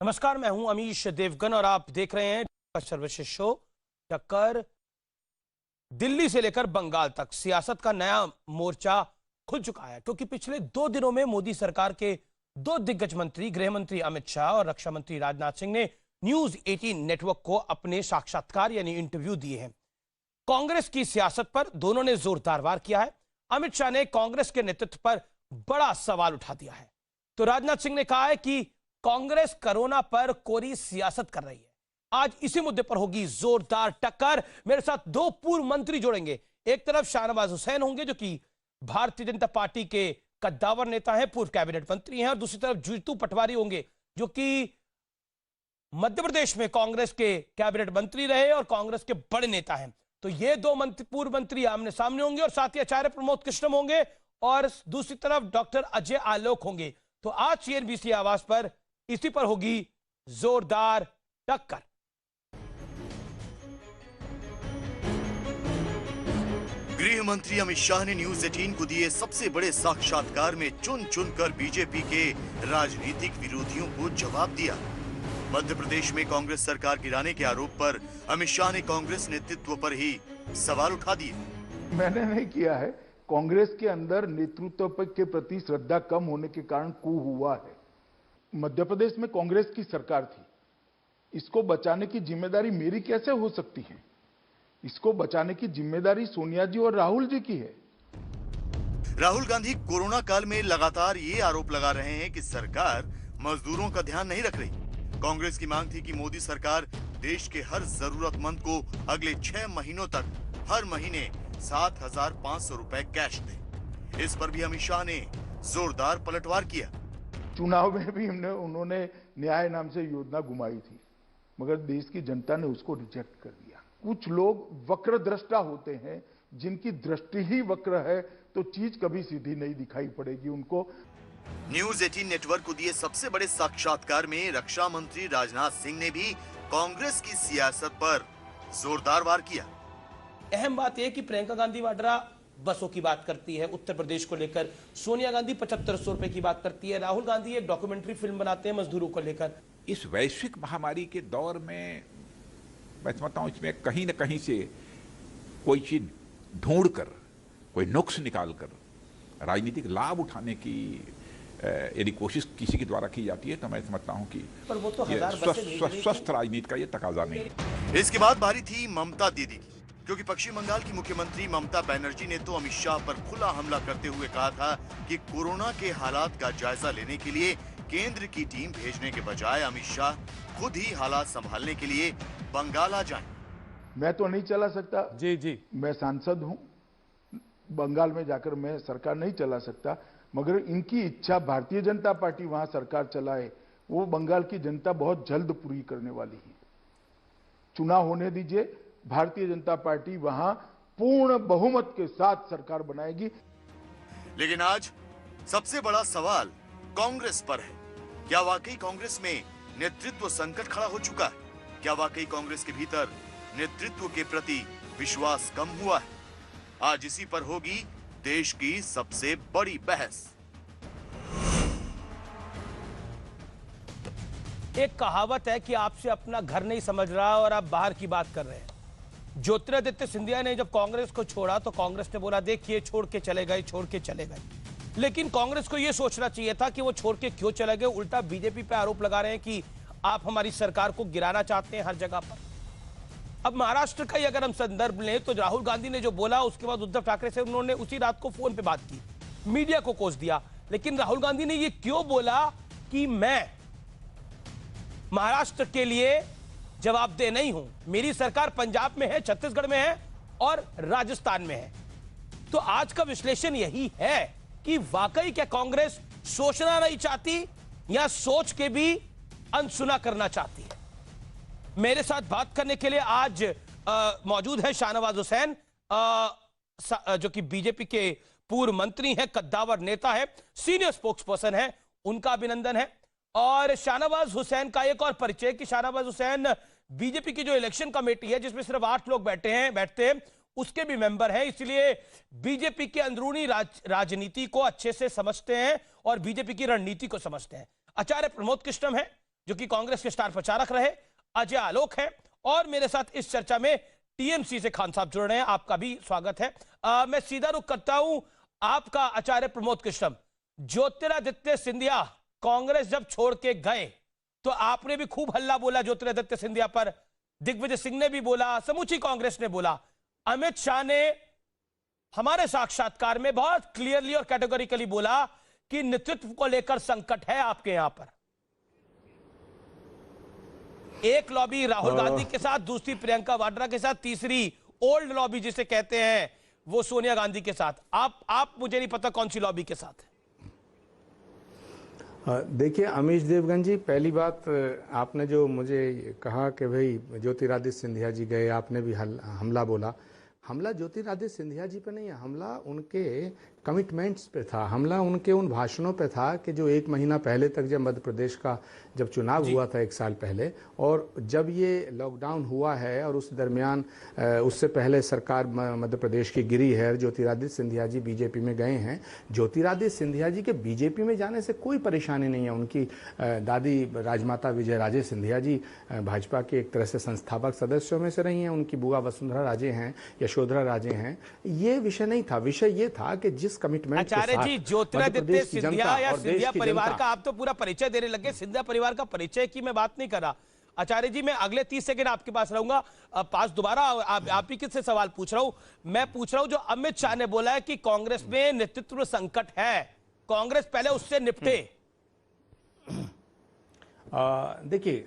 नमस्कार, मैं हूं अमीश देवगन और आप देख रहे हैं सर्वश्रेष्ठ शो। टक्कर। दिल्ली से लेकर बंगाल तक सियासत का नया मोर्चा खुल चुका है, क्योंकि पिछले 2 दिनों में मोदी सरकार के 2 दिग्गज मंत्री, गृह मंत्री अमित शाह और रक्षा मंत्री राजनाथ सिंह ने न्यूज 18 नेटवर्क को अपने साक्षात्कार यानी इंटरव्यू दिए हैं। कांग्रेस की सियासत पर दोनों ने जोरदार वार किया है। अमित शाह ने कांग्रेस के नेतृत्व पर बड़ा सवाल उठा दिया है, तो राजनाथ सिंह ने कहा है कि कांग्रेस कोरोना पर कोरी सियासत कर रही है। आज इसी मुद्दे पर होगी जोरदार टक्कर। मेरे साथ 2 पूर्व मंत्री जुड़ेंगे। एक तरफ शाहनवाज हुसैन होंगे, जो कि भारतीय जनता पार्टी के कद्दावर नेता हैं, पूर्व कैबिनेट मंत्री हैं, और दूसरी तरफ जीतू पटवारी होंगे, जो कि मध्य प्रदेश में कांग्रेस के कैबिनेट मंत्री रहे और कांग्रेस के बड़े नेता हैं। तो ये 2 पूर्व मंत्री आमने सामने होंगे, और साथ ही आचार्य प्रमोद कृष्णम होंगे और दूसरी तरफ डॉक्टर अजय आलोक होंगे। तो आज सीएनबीसी आवाज पर इसी पर होगी जोरदार टक्कर। गृह मंत्री अमित शाह ने न्यूज 18 को दिए सबसे बड़े साक्षात्कार में चुन चुनकर बीजेपी के राजनीतिक विरोधियों को जवाब दिया। मध्य प्रदेश में कांग्रेस सरकार गिराने के आरोप पर अमित शाह ने कांग्रेस नेतृत्व पर ही सवाल उठा दिए। मैंने नहीं किया है। कांग्रेस के अंदर नेतृत्व के प्रति श्रद्धा कम होने के कारण कू हुआ है। मध्य प्रदेश में कांग्रेस की सरकार थी, इसको बचाने की जिम्मेदारी मेरी कैसे हो सकती है? इसको बचाने की जिम्मेदारी सोनिया जी और राहुल जी की है। राहुल गांधी कोरोना काल में लगातार ये आरोप लगा रहे हैं कि सरकार मजदूरों का ध्यान नहीं रख रही। कांग्रेस की मांग थी कि मोदी सरकार देश के हर जरूरतमंद को अगले 6 महीनों तक हर महीने 7,500 रुपए कैश दे। इस पर भी अमित शाह ने जोरदार पलटवार किया। चुनाव में भी उन्होंने न्याय नाम से योजना घुमाई थी, मगर देश की जनता ने उसको रिजेक्ट कर दिया। कुछ लोग वक्र दृष्टा होते हैं, जिनकी दृष्टि ही वक्र है तो चीज कभी सीधी नहीं दिखाई पड़ेगी उनको। न्यूज 18 नेटवर्क को दिए सबसे बड़े साक्षात्कार में रक्षा मंत्री राजनाथ सिंह ने भी कांग्रेस की सियासत पर जोरदार वार किया। अहम बात यह कि प्रियंका गांधी वाड्रा बसों की बात करती है उत्तर प्रदेश को लेकर, सोनिया गांधी 7500 रुपए की बात करती है, राहुल गांधी एक डॉक्यूमेंट्री फिल्म बनाते हैं मजदूरों को लेकर। इस वैश्विक महामारी के दौर में मैं समझता हूं इसमें कहीं न कहीं से कोई चीज ढूंढ कर, कोई नुक्स निकाल कर राजनीतिक लाभ उठाने की यदि कोशिश किसी के द्वारा की जाती है तो मैं समझता हूं कि पर वो तो स्वस्थ राजनीति का ये तकाजा नहीं। इसके बाद बारी थी ममता दीदी की, क्योंकि पश्चिम बंगाल की मुख्यमंत्री ममता बनर्जी ने तो अमित शाह पर खुला हमला करते हुए कहा था कि कोरोना के हालात का जायजा लेने के लिए केंद्र की टीम भेजने के बजाय अमित शाह खुद ही हालात संभालने के लिए बंगाल आ जाएं। मैं तो नहीं चला सकता। जी मैं सांसद हूं, बंगाल में जाकर मैं सरकार नहीं चला सकता, मगर इनकी इच्छा भारतीय जनता पार्टी वहां सरकार चलाए, वो बंगाल की जनता बहुत जल्द पूरी करने वाली है। चुनाव होने दीजिए, भारतीय जनता पार्टी वहां पूर्ण बहुमत के साथ सरकार बनाएगी। लेकिन आज सबसे बड़ा सवाल कांग्रेस पर है। क्या वाकई कांग्रेस में नेतृत्व संकट खड़ा हो चुका है? क्या वाकई कांग्रेस के भीतर नेतृत्व के प्रति विश्वास कम हुआ है? आज इसी पर होगी देश की सबसे बड़ी बहस। एक कहावत है कि आपसे अपना घर नहीं समझ रहा और आप बाहर की बात कर रहे हैं। ज्योतिरादित्य सिंधिया ने जब कांग्रेस को छोड़ा तो कांग्रेस ने बोला, देखिए छोड़ के चले गए। लेकिन कांग्रेस को यह सोचना चाहिए था कि वो छोड़ के क्यों चले गए। उल्टा बीजेपी पे आरोप लगा रहे हैं कि आप हमारी सरकार को गिराना चाहते हैं हर जगह पर। अब महाराष्ट्र का ही अगर हम संदर्भ लें तो राहुल गांधी ने जो बोला, उसके बाद उद्धव ठाकरे से उन्होंने उसी रात को फोन पे बात की, मीडिया को कोस दिया। लेकिन राहुल गांधी ने ये क्यों बोला कि मैं महाराष्ट्र के लिए जवाबदेह नहीं हूं, मेरी सरकार पंजाब में है, छत्तीसगढ़ में है और राजस्थान में है। तो आज का विश्लेषण यही है कि वाकई क्या कांग्रेस सोचना नहीं चाहती या सोच के भी अनसुना करना चाहती है? मेरे साथ बात करने के लिए आज मौजूद है शाहनवाज हुसैन, जो कि बीजेपी के पूर्व मंत्री हैं, कद्दावर नेता है, सीनियर स्पोक्स पर्सन है, उनका अभिनंदन है। और शाहनवाज हुसैन का एक और परिचय कि शाहनवाज हुसैन बीजेपी की जो इलेक्शन कमेटी है, जिसमें सिर्फ 8 लोग बैठते हैं, उसके भी मेंबर हैं, इसलिए बीजेपी के अंदरूनी राजनीति को अच्छे से समझते हैं और बीजेपी की रणनीति को समझते हैं। आचार्य प्रमोद कृष्णम है, जो कि कांग्रेस के स्टार प्रचारक रहे, अजय आलोक है, और मेरे साथ इस चर्चा में टीएमसी से खान साहब जुड़ रहे हैं। आपका भी स्वागत है। मैं सीधा रुख करता हूं आपका, आचार्य प्रमोद कृष्णम। ज्योतिरादित्य सिंधिया कांग्रेस जब छोड़ के गए तो आपने भी खूब हल्ला बोला ज्योतिरादित्य सिंधिया पर, दिग्विजय सिंह ने भी बोला, समूची कांग्रेस ने बोला। अमित शाह ने हमारे साक्षात्कार में बहुत क्लियरली और कैटेगोरिकली बोला कि नेतृत्व को लेकर संकट है आपके यहां पर। एक लॉबी राहुल गांधी के साथ, दूसरी प्रियंका वाड्रा के साथ, तीसरी ओल्ड लॉबी जिसे कहते हैं वो सोनिया गांधी के साथ। आप मुझे नहीं पता कौन सी लॉबी के साथ है। देखिए अमीश देवगन जी, पहली बात आपने जो मुझे कहा कि भाई ज्योतिरादित्य सिंधिया जी गए, आपने भी हमला बोला। हमला ज्योतिरादित्य सिंधिया जी पे नहीं है, हमला उनके कमिटमेंट्स पे था, हमला उनके उन भाषणों पे था कि जो 1 महीना पहले तक जब मध्य प्रदेश का जब चुनाव हुआ था 1 साल पहले, और जब ये लॉकडाउन हुआ है और उस दरमियान उससे पहले सरकार मध्य प्रदेश की गिरी है, ज्योतिरादित्य सिंधिया जी बीजेपी में गए हैं। ज्योतिरादित्य सिंधिया जी के बीजेपी में जाने से कोई परेशानी नहीं है। उनकी दादी राजमाता विजय राजे सिंधिया जी भाजपा के एक तरह से संस्थापक सदस्यों में से रही हैं, उनकी बुआ वसुंधरा राजे हैं, यशोधरा राजे हैं। ये विषय नहीं था, विषय ये था कि जिस कमिटमेंट आचार्य जी, ज्योतिरादित्य सिंधिया या सिंधिया परिवार का आप तो पूरा परिचय देने लगे, सिंधिया परिवार का परिचय की मैं बात नहीं कर रहा। आचार्य जी, मैं अगले 30 सेकंड आपके पास रहूंगा। पास दोबारा आप ही किससे सवाल पूछ रहा हूं। मैं पूछ रहा हूं जो अमित शाह ने बोला है कि कांग्रेस में नेतृत्व संकट है, कांग्रेस पहले उससे निपटे। देखिए